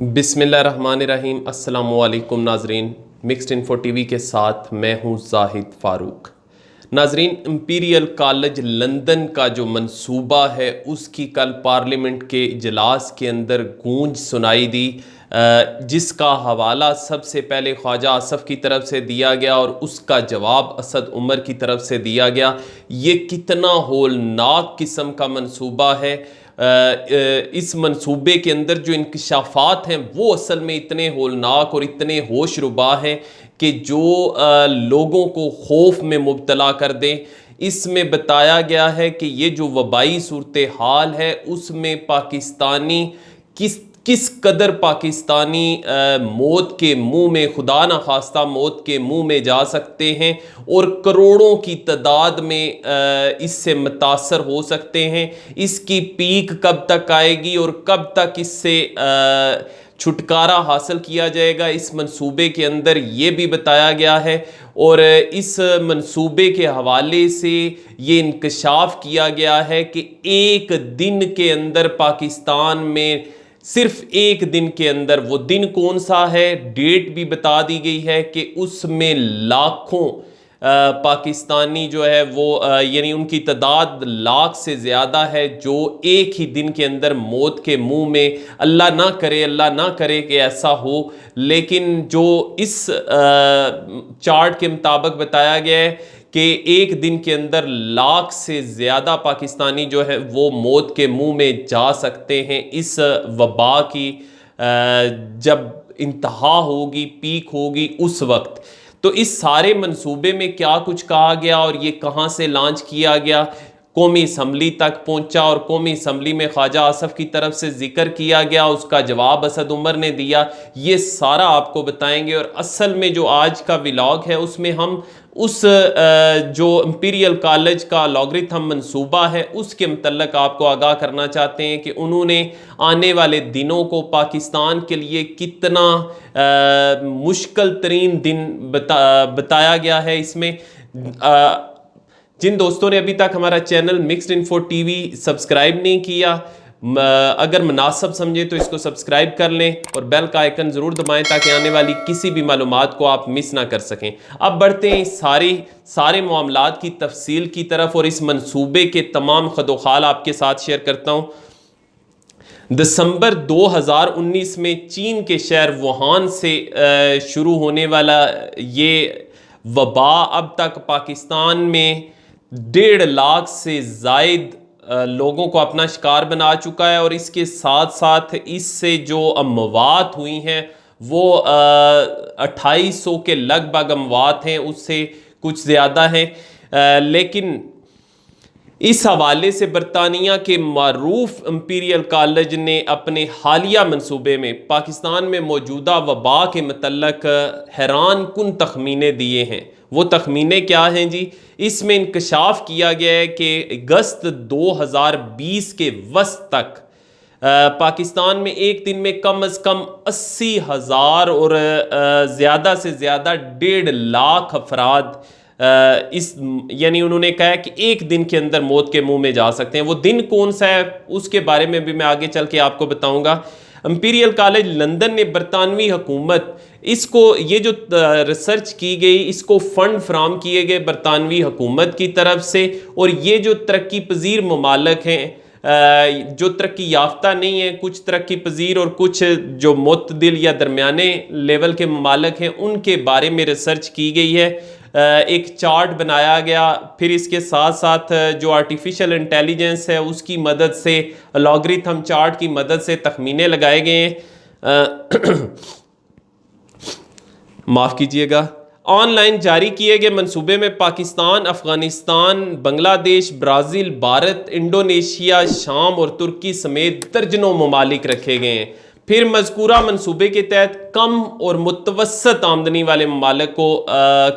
बिस्मिल्लाहिर्रहमानिर्रहीम। अस्सलामुअलैकुम नाजरीन, मिक्स्ड इन्फो टीवी के साथ मैं हूँ जाहिद फ़ारूक। नाजरीन, इंपीरियल कॉलेज लंदन का जो मंसूबा है उसकी कल पार्लियामेंट के इजलास के अंदर गूंज सुनाई दी, जिसका हवाला सबसे पहले ख्वाजा आसफ़ की तरफ से दिया गया और उसका जवाब असद उमर की तरफ से दिया गया। ये कितना होलनाक किस्म का मंसूबा है। इस मंसूबे के अंदर जो इंकशाफात हैं वो असल में इतने होलनाक और इतने होशरुबा हैं कि जो लोगों को खौफ में मुब्तला कर दें। इसमें बताया गया है कि ये जो वबाई सूरत हाल है उसमें पाकिस्तानी किस किस कदर पाकिस्तानी मौत के मुंह में, खुदा न खास्ता मौत के मुंह में जा सकते हैं और करोड़ों की तादाद में इससे मुतासर हो सकते हैं। इसकी पीक कब तक आएगी और कब तक इससे छुटकारा हासिल किया जाएगा, इस मंसूबे के अंदर ये भी बताया गया है। और इस मंसूबे के हवाले से ये इंकशाफ किया गया है कि एक दिन के अंदर पाकिस्तान में, सिर्फ एक दिन के अंदर, वो दिन कौन सा है, डेट भी बता दी गई है कि उसमें लाखों पाकिस्तानी जो है वो यानी उनकी तादाद लाख से ज़्यादा है जो एक ही दिन के अंदर मौत के मुंह में, अल्लाह ना करे कि ऐसा हो, लेकिन जो इस चार्ट के मुताबिक बताया गया है कि एक दिन के अंदर लाख से ज़्यादा पाकिस्तानी जो है वो मौत के मुंह में जा सकते हैं। इस वबा की जब इंतहा होगी, पीक होगी, उस वक्त तो इस सारे मंसूबे में क्या कुछ कहा गया और ये कहाँ से लॉन्च किया गया, कौमी असम्बली तक पहुंचा और कौमी असम्बली में ख्वाजा आसफ़ की तरफ से जिक्र किया गया, उसका जवाब असद उमर ने दिया, ये सारा आपको बताएंगे। और असल में जो आज का व्लॉग है उसमें हम उस जो इंपीरियल कॉलेज का लॉगरिथम मंसूबा है उसके मतलब आपको आगाह करना चाहते हैं कि उन्होंने आने वाले दिनों को पाकिस्तान के लिए कितना मुश्किल तरीन दिन बताया गया है। इसमें जिन दोस्तों ने अभी तक हमारा channel mixed info TV subscribe नहीं किया, अगर मुनासिब समझे तो इसको सब्सक्राइब कर लें और बेल का आइकन ज़रूर दबाएं ताकि आने वाली किसी भी मालूमात को आप मिस ना कर सकें। अब बढ़ते हैं इस सारे मामलात की तफसील की तरफ और इस मंसूबे के तमाम खदोखाल आपके साथ शेयर करता हूँ। दिसंबर 2019 में चीन के शहर वुहान से शुरू होने वाला ये वबा अब तक पाकिस्तान में 1.5 लाख से ज़ायद लोगों को अपना शिकार बना चुका है और इसके साथ साथ इससे जो अमवात हुई हैं वो 2800 के लगभग अमवात हैं, उससे कुछ ज़्यादा हैं। लेकिन इस हवाले से बरतानिया के मारूफ इंपीरियल कॉलेज ने अपने हालिया मंसूबे में पाकिस्तान में मौजूदा वबा के मतलब हैरान कुन तखमीने दिए हैं। वो तखमीने क्या हैं जी? इसमें इंकशाफ किया गया है कि अगस्त 2020 के वस्त तक पाकिस्तान में एक दिन में कम अज़ कम 80,000 और ज़्यादा से ज़्यादा 1.5 लाख अफराद इस यानी उन्होंने कहा कि एक दिन के अंदर मौत के मुंह में जा सकते हैं। वो दिन कौन सा है उसके बारे में भी मैं आगे चल के आपको बताऊंगा। इंपीरियल कॉलेज लंदन ने बरतानवी हुकूमत, इसको ये जो रिसर्च की गई, इसको फंड फ्राहम किए गए बरतानवी हुकूमत की तरफ से, और ये जो तरक्की पजीर ममालक हैं, जो तरक्की याफ्ता नहीं है, कुछ तरक्की पजीर और कुछ जो मुतदिल या दरमियाने लेवल के ममालक हैं, उनके बारे में रिसर्च की गई है। एक चार्ट बनाया गया, फिर इसके साथ साथ जो आर्टिफिशियल इंटेलिजेंस है उसकी मदद से, लॉगरिथम चार्ट की मदद से तखमीने लगाए गए हैं। माफ़ कीजिएगा। ऑनलाइन जारी किए गए मंसूबे में पाकिस्तान, अफ़गानिस्तान, बांग्लादेश, ब्राज़ील, भारत, इंडोनेशिया, शाम और तुर्की समेत दर्जनों ममालिक रखे गए हैं। फिर मज़कूरा मंसूबे के तहत कम और मुतवसत आमदनी वाले ममालिक को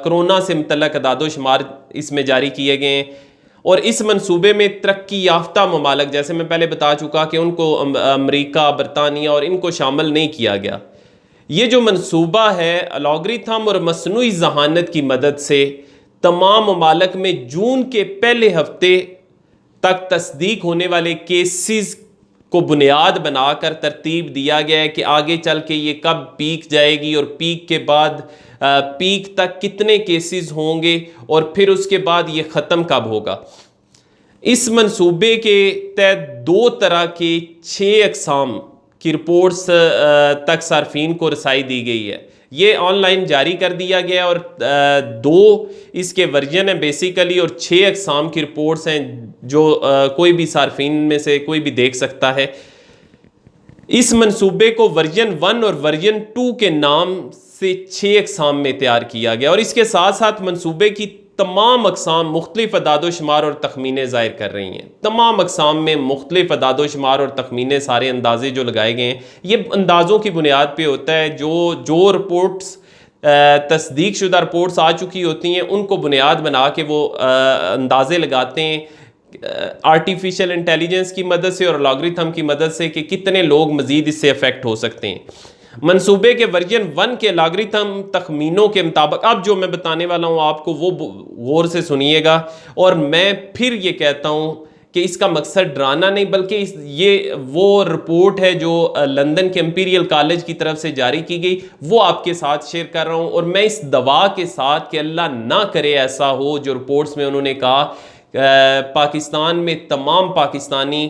कोरोना से मुतल्लक़ अदाद शुमार इसमें जारी किए गए हैं। और इस मंसूबे में तरक्की याफ्ता ममालिक, जैसे मैं पहले बता चुका कि उनको अमरीका, बरतानिया और इनको शामिल नहीं किया गया। ये जो मंसूबा है लॉगरिथम और मसनूई जहानत की मदद से तमाम ममालिक में जून के पहले हफ्ते तक तस्दीक होने वाले केसेस को बुनियाद बनाकर तरतीब दिया गया है कि आगे चल के ये कब पीक जाएगी और पीक के बाद पीक तक कितने केसेस होंगे और फिर उसके बाद ये ख़त्म कब होगा। इस मंसूबे के तहत 2 तरह के 6 अक़साम की रिपोर्ट्स तक सार्फिन को रसाई दी गई है। ये ऑनलाइन जारी कर दिया गया और 2 इसके वर्जन हैं बेसिकली और 6 अक़साम की रिपोर्ट्स हैं जो कोई भी सार्फिन में से कोई भी देख सकता है। इस मंसूबे को वर्जन 1 और वर्जन 2 के नाम से 6 अक़साम में तैयार किया गया और इसके साथ साथ मंसूबे की तमाम अक़साम मुख्तलिफ अदाद-ओ-शुमार और तखमीने ज़ाहिर कर रही हैं। तमाम अक़साम में मुख्तलिफ अदाद-ओ-शुमार और तखमीने, सारे अंदाजे जो लगाए गए हैं ये अंदाज़ों की बुनियाद पे होता है। जो रिपोर्ट्स तस्दीक शुदा रिपोर्ट्स आ चुकी होती हैं उनको बुनियाद बना के वो अंदाजे लगाते हैं आर्टिफिशियल इंटेलिजेंस की मदद से और लॉगरिथम की मदद से कि कितने लोग मज़ीद इससे अफेक्ट हो सकते हैं। मंसूबे के वर्जन 1 के लॉगरिथम तखमीनों के मुताबिक अब जो मैं बताने वाला हूँ आपको वो गौर से सुनिएगा और मैं फिर ये कहता हूँ कि इसका मकसद डराना नहीं बल्कि ये वो रिपोर्ट है जो लंदन के इंपीरियल कॉलेज की तरफ से जारी की गई वो आपके साथ शेयर कर रहा हूँ और मैं इस दवा के साथ कि अल्लाह ना करे ऐसा हो जो रिपोर्ट्स में उन्होंने कहा पाकिस्तान में तमाम पाकिस्तानी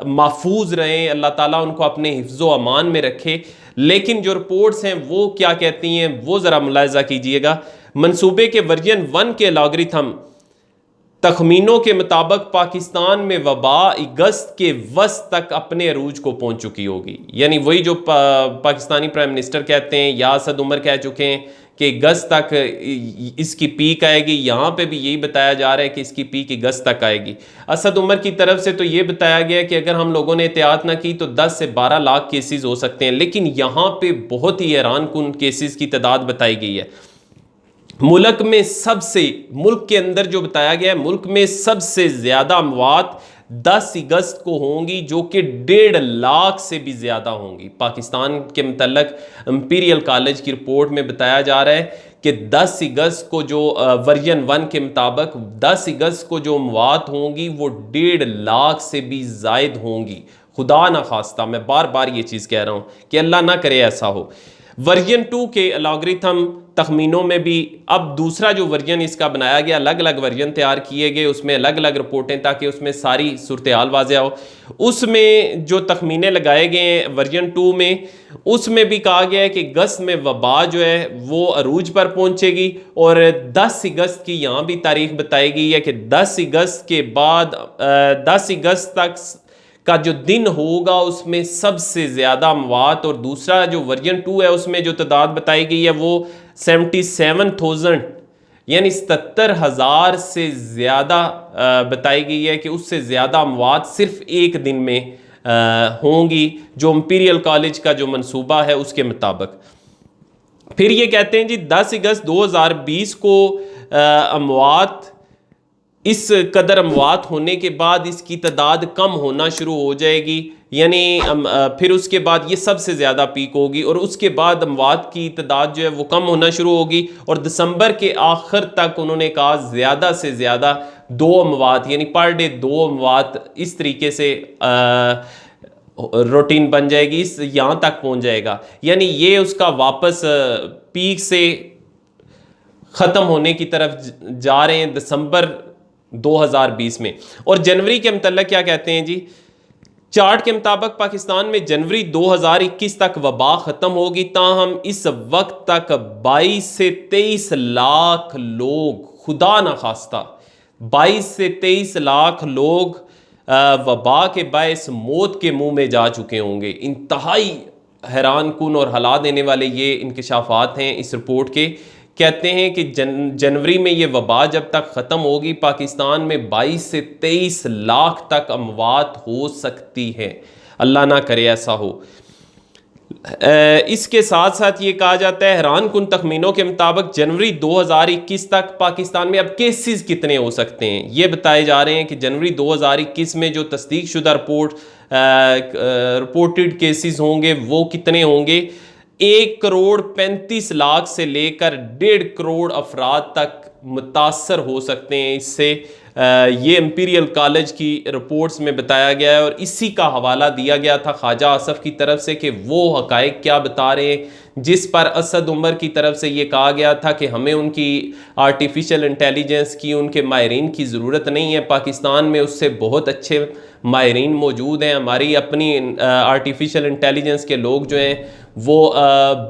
महफूज रहें, अल्लाह ताला उनको अपने हिफ्ज़ो अमान में रखे। लेकिन जो रिपोर्ट्स हैं वो क्या कहती हैं वो ज़रा मुलाहिज़ा कीजिएगा। मंसूबे के वर्जन 1 के लॉगरिथम तखमीनों के मुताबिक पाकिस्तान में वबा अगस्त के वस्त तक अपने अरूज को पहुंच चुकी होगी। यानी वही जो पाकिस्तानी प्राइम मिनिस्टर कहते हैं या असद उमर कह चुके हैं कि अगस्त तक इसकी पीक आएगी। यहाँ पे भी यही बताया जा रहा है कि इसकी पीक अगस्त तक आएगी। असद उमर की तरफ से तो ये बताया गया कि अगर हम लोगों ने एहतियात ना की तो 10 से 12 लाख केसेस हो सकते हैं। लेकिन यहाँ पे बहुत ही हैरान कुन केसेस की तादाद बताई गई है। मुल्क के अंदर जो बताया गया है मुल्क में सबसे ज़्यादा अमवात 10 अगस्त को होंगी जो कि 1.5 लाख से भी ज़्यादा होंगी। पाकिस्तान के मुतल्लक इंपीरियल कॉलेज की रिपोर्ट में बताया जा रहा है कि 10 अगस्त को जो वर्जन 1 के मुताबिक 10 अगस्त को जो अमवात होंगी वो 1.5 लाख से भी ज़ायद होंगी। खुदा ना खास्ता, मैं बार बार ये चीज़ कह रहा हूँ कि अल्लाह ना करे ऐसा हो। वर्जन 2 के लॉगरिथम तखमीनों में भी अब दूसरा जो वर्जन इसका बनाया गया, अलग अलग वर्जन तैयार किए गए, उसमें अलग अलग रिपोर्टें ताकि उसमें सारी सूरत हाल वाज़ेह हो। उसमें जो तखमीने लगाए गए हैं वर्जन 2 में, उसमें भी कहा गया है कि अगस्त में वबा जो है वो अरूज पर पहुंचेगी और 10 अगस्त की यहाँ भी तारीख बताई गई है कि 10 अगस्त के बाद 10 अगस्त तक का जो दिन होगा उसमें सबसे ज़्यादा अमवात। और दूसरा जो वर्जन 2 है उसमें जो तादाद बताई गई है वो 77,000 यानी 77,000 से ज़्यादा बताई गई है कि उससे ज़्यादा अमवात सिर्फ एक दिन में होंगी जो इंपीरियल कॉलेज का जो मंसूबा है उसके मुताबिक। फिर ये कहते हैं जी 10 अगस्त 2020 को अमवात इस कदर अमवात होने के बाद इसकी तादाद कम होना शुरू हो जाएगी। यानी फिर उसके बाद ये सबसे ज़्यादा पीक होगी और उसके बाद अमवात की तादाद जो है वो कम होना शुरू होगी और दिसंबर के आखिर तक उन्होंने कहा ज़्यादा से ज़्यादा 2 अमवात यानी पर डे 2 अमवात इस तरीके से रूटीन बन जाएगी, इस यहाँ तक पहुँच जाएगा। यानी ये उसका वापस पीक से ख़त्म होने की तरफ जा रहे हैं दिसंबर 2020 में। और जनवरी के मुतल्लिक़ क्या कहते हैं जी, चार्ट के मुताबिक पाकिस्तान में जनवरी 2021 तक वबा ख़त्म होगी। ताहम इस वक्त तक 22 से 23 लाख लोग, खुदा न खास्ता 22 से 23 लाख लोग वबा के बायस मौत के मुंह में जा चुके होंगे। इंतहाई हैरान कुन और हला देने वाले ये इंकशाफात हैं इस रिपोर्ट के। कहते हैं कि जनवरी में ये वबा जब तक ख़त्म होगी पाकिस्तान में 22 से 23 लाख तक अमवात हो सकती है। अल्लाह ना करे ऐसा हो। इसके साथ साथ ये कहा जाता है हैरान कुन तखमीनों के मुताबिक जनवरी 2021 तक पाकिस्तान में अब केसेस कितने हो सकते हैं ये बताए जा रहे हैं कि जनवरी 2021 में जो तस्दीक शुदा रिपोर्टेड केसेस होंगे वो कितने होंगे। 1,35,00,000 से लेकर 1.5 करोड़ अफराद तक मुतासर हो सकते हैं इससे। ये इंपीरियल कॉलेज की रिपोर्ट्स में बताया गया है और इसी का हवाला दिया गया था ख्वाजा आसफ की तरफ से कि वो हकायक क्या बता रहे हैं, जिस पर असद उमर की तरफ से ये कहा गया था कि हमें उनकी आर्टिफिशियल इंटेलिजेंस की, उनके माहिरीन की ज़रूरत नहीं है, पाकिस्तान में उससे बहुत अच्छे माहिरीन मौजूद हैं, हमारी अपनी आर्टिफिशियल इंटेलिजेंस के लोग जो हैं वो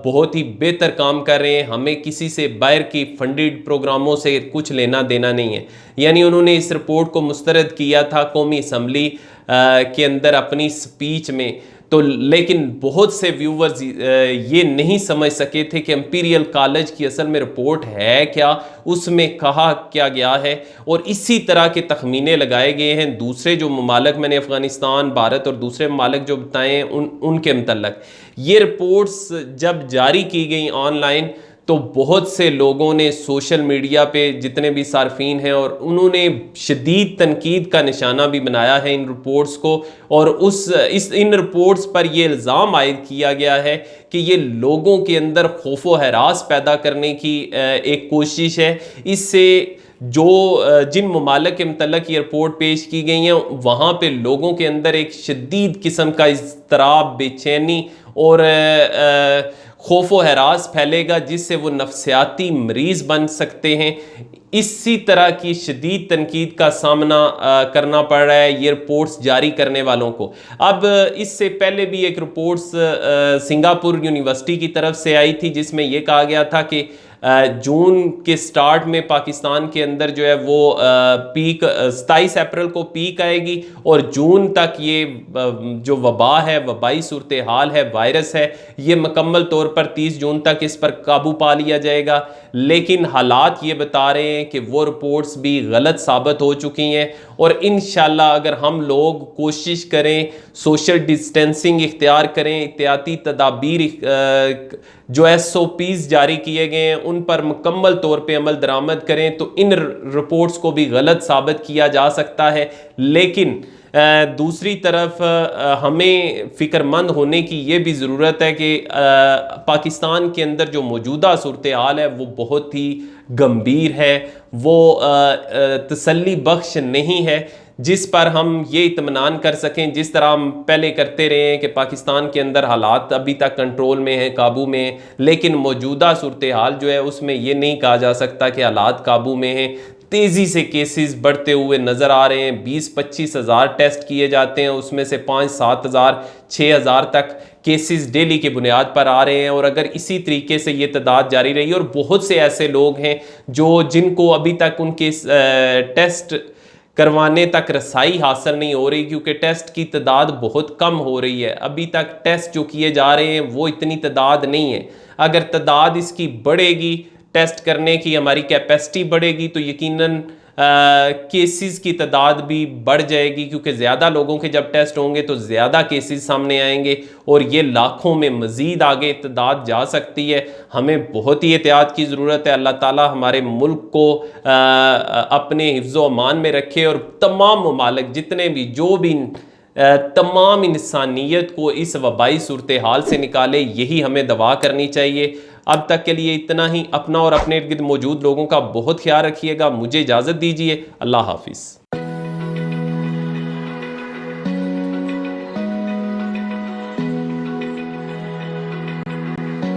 बहुत ही बेहतर काम कर रहे हैं, हमें किसी से बाहर की फंडेड प्रोग्रामों से कुछ लेना देना नहीं है। यानी उन्होंने इस रिपोर्ट को मुस्तरद किया था कौमी असम्बली के अंदर अपनी स्पीच में। तो लेकिन बहुत से व्यूवर्स ये नहीं समझ सके थे कि इंपीरियल कॉलेज की असल में रिपोर्ट है क्या, उसमें कहा क्या गया है, और इसी तरह के तखमीने लगाए गए हैं। दूसरे जो ममालिक मैंने अफ़गानिस्तान, भारत और दूसरे ममालिक जो बताए हैं उनके मतलब ये रिपोर्ट्स जब जारी की गई ऑनलाइन तो बहुत से लोगों ने सोशल मीडिया पे, जितने भी सार्फिन हैं, और उन्होंने शदीद तनकीद का निशाना भी बनाया है इन रिपोर्ट्स को। और इन रिपोर्ट्स पर यह इल्ज़ाम आयद किया गया है कि ये लोगों के अंदर खौफ व हरास पैदा करने की एक कोशिश है। इससे जिन ममालिक के मतलब ये रिपोर्ट पेश की गई हैं वहाँ पे लोगों के अंदर एक शदीद किस्म का इज़्तिराब, बेचैनी और खौफ व हरास फैलेगा, जिससे वो नफ्सियाती मरीज़ बन सकते हैं। इसी तरह की शदीद तनकीद का सामना करना पड़ रहा है ये रिपोर्ट्स जारी करने वालों को। अब इससे पहले भी एक रिपोर्ट्स सिंगापुर यूनिवर्सिटी की तरफ से आई थी जिसमें यह कहा गया था कि जून के स्टार्ट में पाकिस्तान के अंदर जो है वो पीक 27 अप्रैल को पीक आएगी और जून तक ये जो वबा है, वबाई सूरत हाल है, वायरस है, ये मुकम्मल तौर पर 30 जून तक इस पर काबू पा लिया जाएगा। लेकिन हालात ये बता रहे हैं कि वो रिपोर्ट्स भी गलत साबित हो चुकी हैं और इंशाल्लाह अगर हम लोग कोशिश करें, सोशल डिस्टेंसिंग इख्तियार करें, एहतियाती तदाबीर जो SOPs जारी किए गए हैं उन पर मुकम्मल तौर पे अमल दरामद करें तो इन रिपोर्ट्स को भी गलत साबित किया जा सकता है। लेकिन दूसरी तरफ हमें फ़िक्रमंद होने की ये भी ज़रूरत है कि पाकिस्तान के अंदर जो मौजूदा सूरत हाल है वो बहुत ही गंभीर है, वो तसल्ली बख्श नहीं है जिस पर हम ये इत्मीनान कर सकें जिस तरह हम पहले करते रहे हैं कि पाकिस्तान के अंदर हालात अभी तक कंट्रोल में हैं, काबू में हैं। लेकिन मौजूदा सूरत हाल जो है उसमें ये नहीं कहा जा सकता कि हालात काबू में हैं। तेज़ी से केसेस बढ़ते हुए नज़र आ रहे हैं। 20-25 हज़ार टेस्ट किए जाते हैं, उसमें से 5-7 हज़ार 6 हज़ार तक केसेस डेली के बुनियाद पर आ रहे हैं। और अगर इसी तरीके से ये तादाद जारी रही, और बहुत से ऐसे लोग हैं जिनको अभी तक उनके टेस्ट करवाने तक रसाई हासिल नहीं हो रही क्योंकि टेस्ट की तादाद बहुत कम हो रही है। अभी तक टेस्ट जो किए जा रहे हैं वो इतनी तादाद नहीं है। अगर तादाद इसकी बढ़ेगी, टेस्ट करने की हमारी कैपेसिटी बढ़ेगी तो यकीनन केसेस की तादाद भी बढ़ जाएगी क्योंकि ज़्यादा लोगों के जब टेस्ट होंगे तो ज़्यादा केसेस सामने आएंगे और ये लाखों में मज़ीद आगे तादाद जा सकती है। हमें बहुत ही एहतियात की ज़रूरत है। अल्लाह ताला हमारे मुल्क को अपने हिफ्ज़ व अमान में रखे और तमाम ममालिक जितने भी तमाम इंसानियत को इस वबाई सूरत हाल से निकाले, यही हमें दुआ करनी चाहिए। अब तक के लिए इतना ही। अपना और अपने इर्द गिर्द मौजूद लोगों का बहुत ख्याल रखिएगा। मुझे इजाज़त दीजिए। अल्लाह हाफिज़।